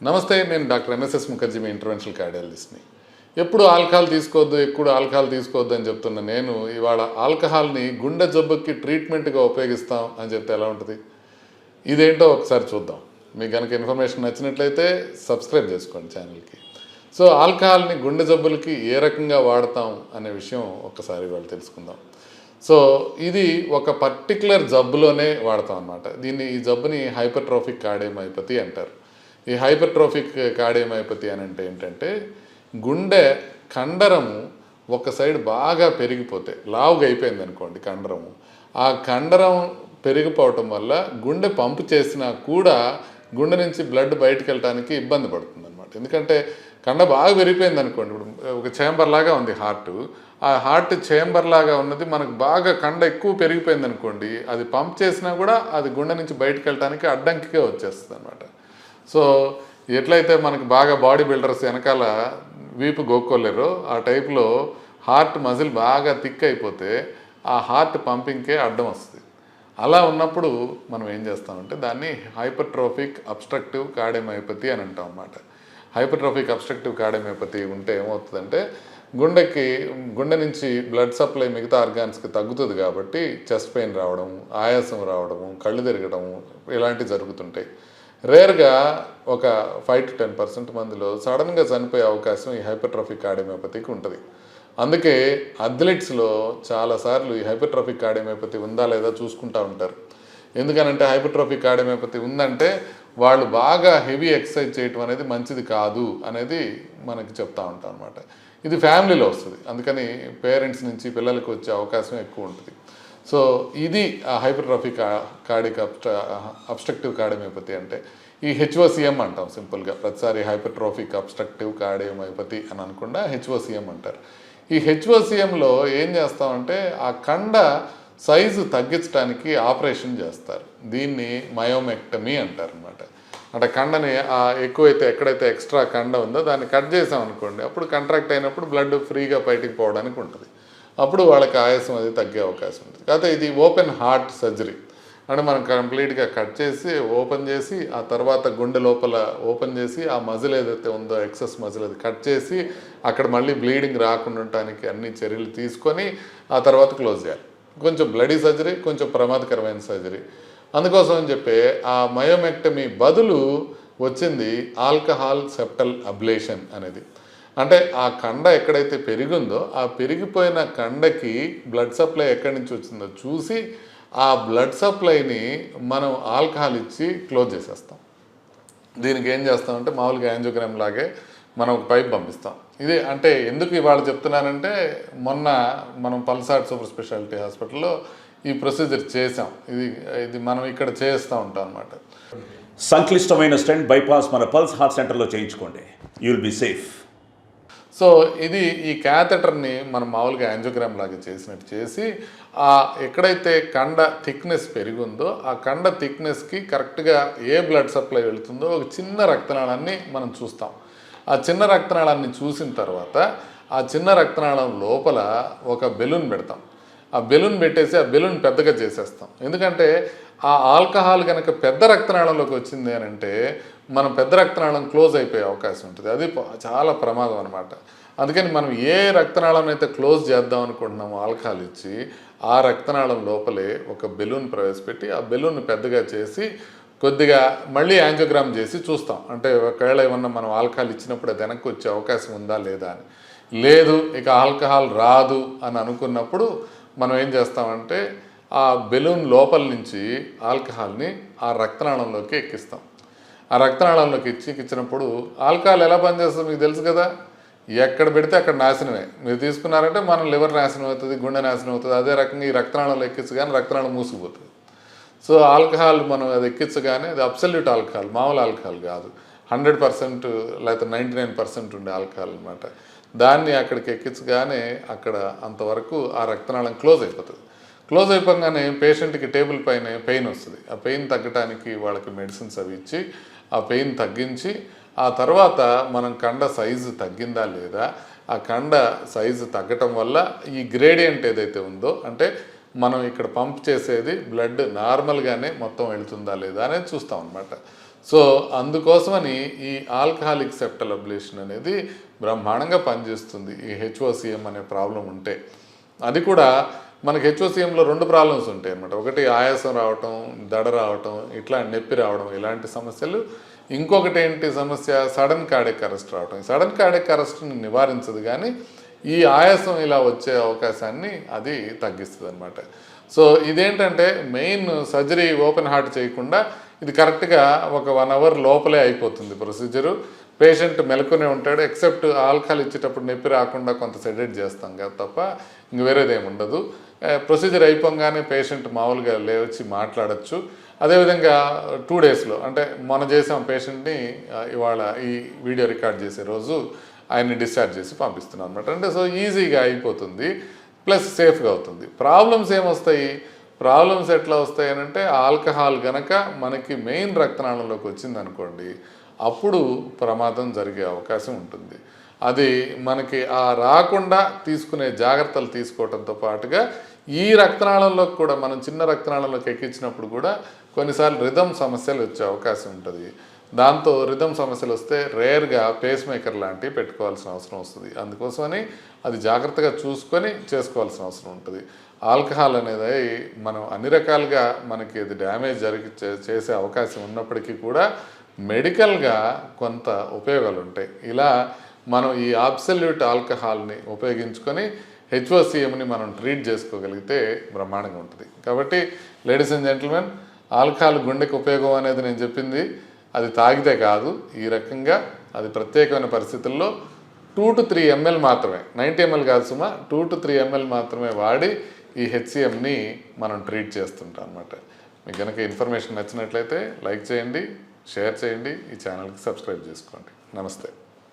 నమస్తే, నేను doctor MSS Mukherjee, మీ interventional కార్డియాలజిస్ట్ని. ఎప్పుడు ఆల్కహాల్ తీసుకోవద్దు, ఎక్కువ ఆల్కహాల్ తీసుకోవద్దు అని చెప్తున్న నేను ఇవాళ ఆల్కహాల్ని గుండె జబ్బుకి ట్రీట్మెంట్గా ఉపయోగిస్తాం అని చెప్తే ఎలా ఉంటుంది? ఇదేంటో ఒకసారి చూద్దాం. మీకు కనుక ఇన్ఫర్మేషన్ నచ్చినట్లయితే సబ్స్క్రైబ్ చేసుకోండి ఛానల్కి. సో ఆల్కహాల్ని గుండె జబ్బులకి ఏ రకంగా వాడతాం అనే విషయం ఒక్కసారి ఇవాళ తెలుసుకుందాం. సో ఇది ఒక పర్టికులర్ జబ్బులోనే వాడతాం అన్నమాట. ఈ జబ్బుని హైపర్ట్రోఫిక్ కార్డియోమయోపతి అంటారు. ఈ హైపర్ట్రోఫిక్ కార్డియోమయోపతి అని అంటే ఏంటంటే, గుండె కండరము ఒక సైడ్ బాగా పెరిగిపోతే, లావుగా అయిపోయింది అనుకోండి కండరము, ఆ కండరం పెరిగిపోవటం వల్ల గుండె పంపు చేసినా కూడా గుండె నుంచి బ్లడ్ బయటకు వెళ్ళడానికి ఇబ్బంది పడుతుంది అనమాట. ఎందుకంటే కండ బాగా పెరిగిపోయింది అనుకోండి, ఇప్పుడు ఒక చేంబర్ లాగా ఉంది హార్ట్, ఆ హార్ట్ చేంబర్ లాగా ఉన్నది మనకు బాగా కండ ఎక్కువ పెరిగిపోయింది అనుకోండి, అది పంప్ చేసినా కూడా అది గుండె నుంచి బయటకు వెళ్ళడానికి అడ్డంకిగా వచ్చేస్తుంది అనమాట. సో ఎట్లయితే మనకి బాగా బాడీ బిల్డర్స్ వెనకాల వీపు గోక్కోలేరో, ఆ టైప్లో హార్ట్ మజిల్ బాగా థిక్ అయిపోతే ఆ హార్ట్ పంపింగ్కే అడ్డం వస్తుంది. అలా ఉన్నప్పుడు మనం ఏం చేస్తామంటే దాన్ని హైపర్ట్రోఫిక్ అబ్స్ట్రక్టివ్ కార్డియోమయోపతి అని అంటాం అన్నమాట. హైపర్ట్రోఫిక్ అబ్స్ట్రక్టివ్ కార్డియోమయోపతి ఉంటే ఏమవుతుందంటే, గుండె నుంచి బ్లడ్ సప్లై మిగతా ఆర్గాన్స్కి తగ్గుతుంది కాబట్టి చెస్ట్ పెయిన్ రావడం, ఆయాసం రావడము, కళ్ళు తిరగడము ఇలాంటివి జరుగుతుంటాయి. రేర్గా ఒక 5 to 10% మందిలో సడన్గా చనిపోయే అవకాశం ఈ హైపర్ట్రోఫిక్ కార్డియోమయోపతికి ఉంటుంది. అందుకే అథ్లెట్స్లో చాలాసార్లు ఈ హైపర్ట్రోఫిక్ కార్డియోమయోపతి ఉందా లేదా చూసుకుంటూ ఉంటారు. ఎందుకనంటే హైపర్ట్రోఫిక్ కార్డియోమయోపతి ఉందంటే వాళ్ళు బాగా హెవీ ఎక్సర్సైజ్ చేయటం అనేది మంచిది కాదు అనేది మనకి చెప్తా ఉంటాం అనమాట. ఇది ఫ్యామిలీలో వస్తుంది, అందుకని పేరెంట్స్ నుంచి పిల్లలకు వచ్చే అవకాశం ఎక్కువ ఉంటుంది. సో ఇది హైపర్ట్రోఫిక్ కార్డిక్ అబ్స్ట్రక్టివ్ కార్డియోమయోపతి అంటే. ఈ హెచ్ఓసిఎం అంటాం సింపుల్గా, ప్రతిసారి హైపర్ట్రోఫిక్ అబ్స్ట్రక్టివ్ కార్డియోమయోపతి అని అనకుండా హెచ్ఓసిఎం అంటారు. ఈ హెచ్ఓసిఎంలో ఏం చేస్తామంటే ఆ కండ సైజు తగ్గించడానికి ఆపరేషన్ చేస్తారు. దీన్ని మయోమెక్టమీ అంటారు అనమాట. అంటే కండని ఎక్కువైతే ఎక్కడైతే ఎక్స్ట్రా కండ ఉందో దాన్ని కట్ చేసాం అనుకోండి, అప్పుడు కంట్రాక్ట్ అయినప్పుడు బ్లడ్ ఫ్రీగా బయటికి పోవడానికి ఉంటుంది. అప్పుడు వాళ్ళకి ఆయాసం అది తగ్గే అవకాశం ఉంటుంది. కాకపోతే ఇది ఓపెన్ హార్ట్ సర్జరీ అంటే మనం కంప్లీట్గా కట్ చేసి ఓపెన్ చేసి ఆ తర్వాత గుండె లోపల ఓపెన్ చేసి ఆ మజిల్ ఏదైతే ఉందో ఎక్సెస్ మజిల్ అది కట్ చేసి అక్కడ మళ్ళీ బ్లీడింగ్ రాకుండా ఉండటానికి అన్ని చర్యలు తీసుకొని ఆ తర్వాత క్లోజ్ చేయాలి. కొంచెం బ్లడీ సర్జరీ, కొంచెం ప్రమాదకరమైన సర్జరీ. అందుకోసం అని చెప్పి ఆ మయోమెక్టమీ బదులు వచ్చింది ఆల్కహాల్ సెప్టల్ అబ్లేషన్ అనేది. అంటే ఆ కండ ఎక్కడైతే పెరిగిందో ఆ పెరిగిపోయిన కండకి బ్లడ్ సప్లై ఎక్కడి నుంచి వచ్చిందో చూసి ఆ బ్లడ్ సప్లైని మనం ఆల్కహాల్ ఇచ్చి క్లోజ్ చేసేస్తాం. దీనికి ఏం చేస్తామంటే మామూలుగా యాంజియోగ్రామ్ లాగే మనం ఒక పైప్ పంపిస్తాం. ఇది అంటే ఎందుకు ఇవాళ చెప్తున్నానంటే, మొన్న మనం పల్సాడ్ సూపర్ స్పెషాలిటీ హాస్పిటల్లో ఈ ప్రొసీజర్ చేసాం. ఇది మనం ఇక్కడ చేస్తూ ఉంటాం అన్నమాట. సంక్లిష్టమైన స్టెంట్ బైపాస్ మన పల్స్ హార్ట్ సెంటర్లో చేయించుకోండి, you will be safe. So ఈ క్యాథెటర్ని మనం మామూలుగా యాంజియోగ్రామ్ లాగా చేసినట్టు చేసి ఎక్కడైతే కండ థిక్నెస్ పెరిగిందో ఆ కండ థిక్నెస్కి కరెక్ట్గా ఏ బ్లడ్ సప్లై వెళుతుందో ఒక చిన్న రక్తనాళాన్ని మనం చూస్తాం. ఆ చిన్న రక్తనాళాన్ని చూసిన తర్వాత ఆ చిన్న రక్తనాళం లోపల ఒక బెలూన్ పెడతాం. ఆ బెలూన్ పెట్టేసి ఆ బెలూన్ పెద్దగా చేసేస్తాం. ఎందుకంటే ఆ ఆల్కహాల్ కనుక పెద్ద రక్తనాళంలోకి వచ్చింది అని అంటే మనం పెద్ద రక్తనాళం క్లోజ్ అయిపోయే అవకాశం ఉంటుంది. అది చాలా ప్రమాదం అనమాట. అందుకని మనం ఏ రక్తనాళం అయితే క్లోజ్ చేద్దాం అనుకుంటున్నామో ఆల్కహాల్ ఇచ్చి ఆ రక్తనాళం లోపలే ఒక బెలూన్ ప్రవేశపెట్టి ఆ బెలూన్ పెద్దగా చేసి కొద్దిగా మళ్ళీ యాంజియోగ్రామ్ చేసి చూస్తాం. అంటే ఒకవేళ ఏమన్నా మనం ఆల్కహాల్ ఇచ్చినప్పుడు అది వెనక్కి వచ్చే అవకాశం ఉందా లేదా అని. లేదు ఇక ఆల్కహాల్ రాదు అని అనుకున్నప్పుడు మనం ఏం చేస్తామంటే ఆ బెలూన్ లోపల నుంచి ఆల్కహాల్ని ఆ రక్తనాళంలోకి ఎక్కిస్తాం. ఆ రక్తనాళంలోకి ఎక్కించినప్పుడు ఆల్కహాల్ ఎలా పనిచేస్తుందో మీకు తెలుసు కదా, ఎక్కడ పెడితే అక్కడ నాశనమే. మీరు తీసుకున్నారంటే మన లివర్ నాశనం అవుతుంది, గుండె నాశనం అవుతుంది. అదే రకంగా ఈ రక్తనాళంలో ఎక్కించగానే రక్తనాళం మూసుకుపోతుంది. సో ఆల్కహాల్ మనం అది ఎక్కించగానే అది అబ్సల్యూట్ ఆల్కహాల్, మామూలు ఆల్కహాల్ కాదు, 100% లేకపోతే 99% ఉండే ఆల్కహాల్ అనమాట. దాన్ని అక్కడికి ఎక్కించగానే అక్కడ అంతవరకు ఆ రక్తనాళం క్లోజ్ అయిపోతుంది. క్లోజ్ అయిపోగానే పేషెంట్కి టేబుల్ పైన పెయిన్ వస్తుంది. ఆ పెయిన్ తగ్గడానికి వాళ్ళకి మెడిసిన్స్ అవి ఇచ్చి ఆ పెయిన్ తగ్గించి ఆ తర్వాత మనం కండ సైజు తగ్గిందా లేదా, ఆ కండ సైజు తగ్గటం వల్ల ఈ గ్రేడియంట్ ఏదైతే ఉందో అంటే మనం ఇక్కడ పంప్ చేసేది బ్లడ్ నార్మల్గానే మొత్తం వెళుతుందా లేదా అనేది చూస్తాం అనమాట. సో అందుకోసమని ఈ ఆల్కహాలిక్ సెప్టల్ అబ్లేషన్ అనేది బ్రహ్మాండంగా పనిచేస్తుంది ఈ హెచ్ఓసిఎం అనే ప్రాబ్లం ఉంటే. అది కూడా మనకి హెచ్ఓసిఎంలో 2 ప్రాబ్లమ్స్ ఉంటాయి అన్నమాట. ఒకటి ఆయాసం రావటం, దడ రావటం, ఇట్లా నొప్పి రావడం, ఇలాంటి సమస్యలు. ఇంకొకటి ఏంటి సమస్య, సడన్ కార్డియక్ అరెస్ట్ రావటం. సడన్ కార్డియక్ అరెస్ట్ని నివారించదు కానీ ఈ ఆయాసం ఇలా వచ్చే అవకాశాన్ని అది తగ్గిస్తుంది అనమాట. సో ఇదేంటంటే మెయిన్ సర్జరీ ఓపెన్ హార్ట్ చేయకుండా ఇది కరెక్ట్గా ఒక 1 అవర్ లోపలే అయిపోతుంది ప్రొసీజరు. పేషెంట్ మెలకునే ఉంటాడు. ఎక్సెప్ట్ ఆల్కహాల్ ఇచ్చేటప్పుడు నొప్పి రాకుండా కొంత సెడేట్ చేస్తాం కదా తప్ప ఇంక వేరేదేమి ఉండదు. ప్రొసీజర్ అయిపోగానే పేషెంట్ మామూలుగా లేచి మాట్లాడచ్చు. అదేవిధంగా 2 డేస్లో అంటే మొన్న చేసాం పేషెంట్ని, ఇవాళ ఈ వీడియో రికార్డ్ చేసే రోజు ఆయన్ని డిశ్చార్జ్ చేసి పంపిస్తున్నాం అనమాట. అంటే సో ఈజీగా అయిపోతుంది, ప్లస్ సేఫ్గా అవుతుంది. ప్రాబ్లమ్స్ ఏమొస్తాయి, ప్రాబ్లమ్స్ ఎట్లా వస్తాయి అని అంటే ఆల్కహాల్ గనక మనకి మెయిన్ రక్తనాళంలోకి వచ్చింది అనుకోండి, అప్పుడు ప్రమాదం జరిగే అవకాశం ఉంటుంది. అది మనకి ఆ రాకుండా తీసుకునే జాగ్రత్తలు తీసుకోవడంతో పాటుగా ఈ రక్తనాళంలోకి కూడా మనం చిన్న రక్తనాళంలోకి ఎక్కించినప్పుడు కూడా కొన్నిసార్లు రిథమ్ సమస్యలు వచ్చే అవకాశం ఉంటుంది. దాంతో రిథమ్ సమస్యలు వస్తే రేర్గా పేస్ మేకర్ లాంటివి పెట్టుకోవాల్సిన అవసరం వస్తుంది. అందుకోసమని అది జాగ్రత్తగా చూసుకొని చేసుకోవాల్సిన అవసరం ఉంటుంది. ఆల్కహాల్ అనేది మనం అన్ని రకాలుగా మనకి అది డ్యామేజ్ చేసే అవకాశం ఉన్నప్పటికీ కూడా మెడికల్గా కొంత ఉపయోగాలు ఉంటాయి. ఇలా మనం ఈ అబ్సల్యూట్ ఆల్కహాల్ని ఉపయోగించుకొని హెచ్ఓసిఎంని మనం ట్రీట్ చేసుకోగలిగితే బ్రహ్మాండంగా ఉంటుంది. కాబట్టి లేడీస్ అండ్ జెంటిల్మెన్, ఆల్కహాల్ గుండెకి ఉపయోగం అనేది నేను చెప్పింది అది తాగితే కాదు, ఈ రకంగా అది ప్రత్యేకమైన పరిస్థితుల్లో 2 to 3 ml మాత్రమే, 90 ml కాదు సుమా, 2 to 3 ml మాత్రమే వాడి ఈ హెచ్సిఎంని మనం ట్రీట్ చేస్తుంటాం అన్నమాట. మీకు కనుక ఇన్ఫర్మేషన్ నచ్చినట్లయితే లైక్ చేయండి, షేర్ చేయండి, ఈ ఛానల్కి సబ్స్క్రైబ్ చేసుకోండి. నమస్తే.